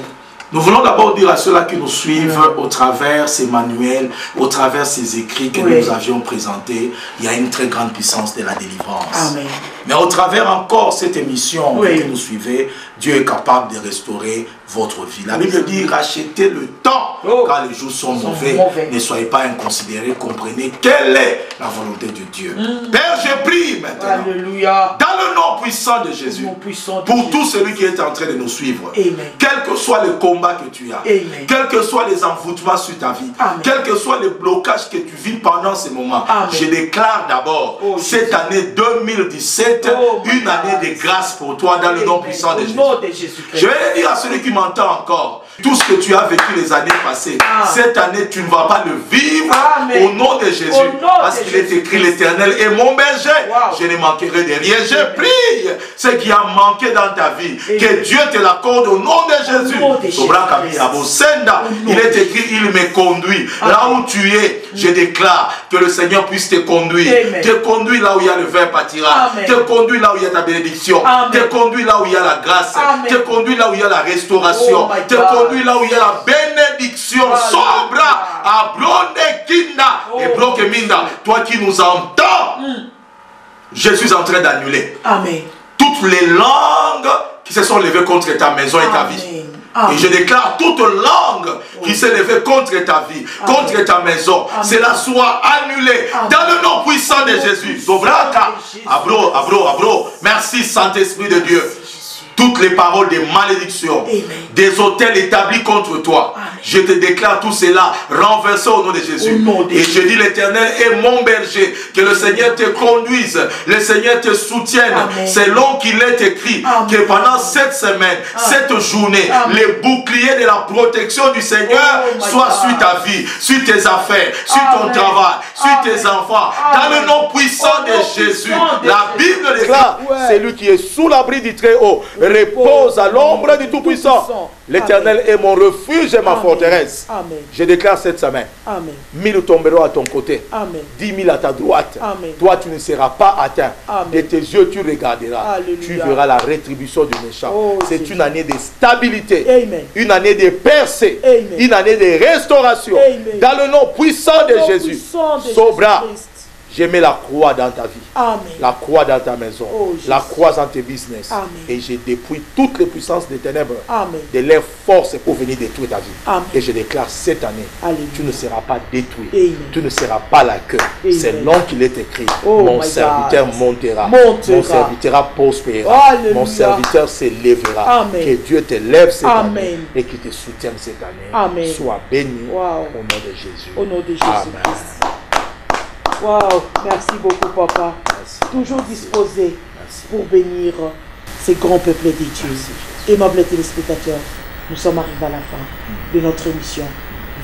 Nous voulons d'abord dire à ceux-là qui nous suivent au travers ces manuels, au travers ces écrits que nous avions présentés, il y a une très grande puissance de la délivrance. Amen. Mais au travers encore cette émission que nous suivez, Dieu est capable de restaurer votre vie. La Bible dit, rachetez le temps quand les jours sont mauvais. Ne soyez pas inconsidérés, comprenez quelle est la volonté de Dieu. Père, je prie maintenant, Alléluia. dans le nom puissant de Jésus, pour tout celui qui est en train de nous suivre, quel que soit le combat que tu as, quels que soient les envoûtements sur ta vie, quels que soient les blocages que tu vis pendant ces moments, je déclare d'abord cette année 2017 une année de grâce pour toi dans le nom puissant de Jésus. Je vais dire à celui qui m'entend encore, tout ce que tu as vécu les années passées, cette année tu ne vas pas le vivre au nom de Jésus, parce qu'il est écrit l'Éternel est mon berger, je ne manquerai de rien. Je prie ce qui a manqué dans ta vie, que Dieu te l'accorde au nom de Jésus. Il est écrit, il me conduit là où tu es. Je déclare que le Seigneur puisse te conduire, te conduire là où il y a le vin pâtira, te conduire là où il y a ta bénédiction, te conduire là où il y a la grâce, te conduire là où il y a la restauration, te conduire là où il y a la bénédiction. Sobra à Blonde Kinda et Bloque Minda, toi qui nous entends, je suis en train d'annuler toutes les langues qui se sont levées contre ta maison et ta vie. Et je déclare toute langue qui s'est levée contre ta vie, contre ta maison, cela soit annulé dans le nom puissant de Jésus. Merci Saint-Esprit de Dieu. toutes les paroles de malédiction, des autels établis contre toi. Amen. Je te déclare tout cela renversé au nom de Jésus. Et je dis, l'Éternel est mon berger. Que le Seigneur te conduise, le Seigneur te soutienne. Selon qu'il est écrit, que pendant cette semaine, cette journée, les boucliers de la protection du Seigneur soient sur ta vie, sur tes affaires, sur ton travail, sur tes enfants. Dans le nom puissant de Jésus, la Bible déclare, c'est lui qui est sous l'abri du Très-Haut, repose à l'ombre du Tout-Puissant. L'Éternel est mon refuge et ma forteresse. Amen. Je déclare cette semaine. 1000 tomberont à ton côté. 10 000 à ta droite. Amen. Toi, tu ne seras pas atteint. Amen. De tes yeux, tu regarderas. Alléluia. Tu verras la rétribution du méchant. C'est une année de stabilité. Amen. Une année de percée. Amen. Une année de restauration. Amen. Dans le nom puissant de Jésus. Sobra. Je mets la croix dans ta vie. Amen. La croix dans ta maison. La croix dans tes business. Amen. Et je dépouille toutes les puissances des ténèbres. Amen. De leurs forces pour venir détruire ta vie. Amen. Et je déclare cette année, Alléluia. Tu ne seras pas détruit. Amen. Tu ne seras pas la queue. C'est long qu'il est écrit. Mon serviteur montera. Mon serviteur prospérera. Alléluia. Mon serviteur s'élèvera. Que Dieu te lève cette année et qu'il te soutienne cette année. Amen. Sois béni au nom de Jésus. Au nom de Jésus. Wow, merci beaucoup papa. Merci. Toujours disposé pour bénir ces grands peuples de Dieu. Aimables téléspectateurs, nous sommes arrivés à la fin de notre émission.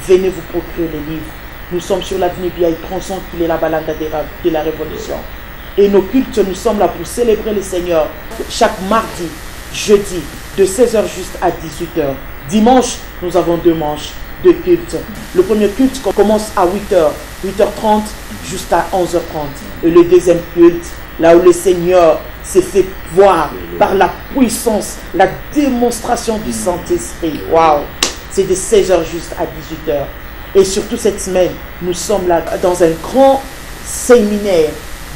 Venez vous procurer les livres. Nous sommes sur l'avenue Biaï Tronçon, qui est la balade de la Révolution. Et nos cultes, nous sommes là pour célébrer le Seigneur chaque mardi, jeudi, de 16h juste à 18h. Dimanche, nous avons 2 manches de culte. Le premier culte commence à 8h, 8h30 jusqu'à 11h30. Et le deuxième culte, là où le Seigneur s'est fait voir par la puissance, la démonstration du Saint-Esprit. Waouh! C'est de 16h juste à 18h. Et surtout cette semaine, nous sommes là dans un grand séminaire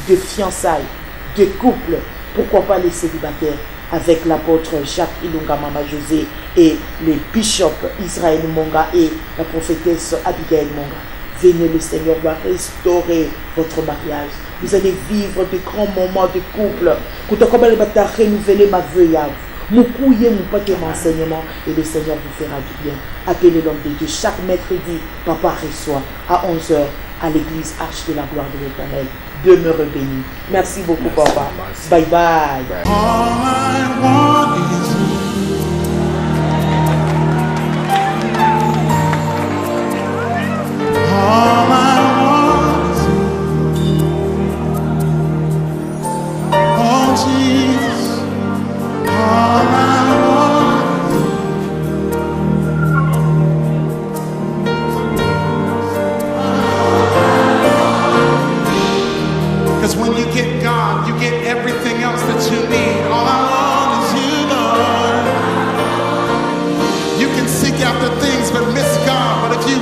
de fiançailles, de couples. Pourquoi pas les célibataires? Avec l'apôtre Jacques Ilunga Mama José et le bishop Israël Monga et la prophétesse Abigail Monga. Venez, le Seigneur va restaurer votre mariage. Vous allez vivre de grands moments de couple. Renouveler ma veuillade. Moukouye mon pote enseignement et le Seigneur vous fera du bien. Appelez l'homme de Dieu chaque mercredi. Papa reçoit à 11h à l'église Arche de la gloire de l'Éternel. Demeure béni. Merci beaucoup, papa. Bye bye. All I want is all I want is oh Jesus, all I want is. 'Cause when you get God, you get everything else that you need. All I want is you, Lord. You can seek after things but miss God, but if you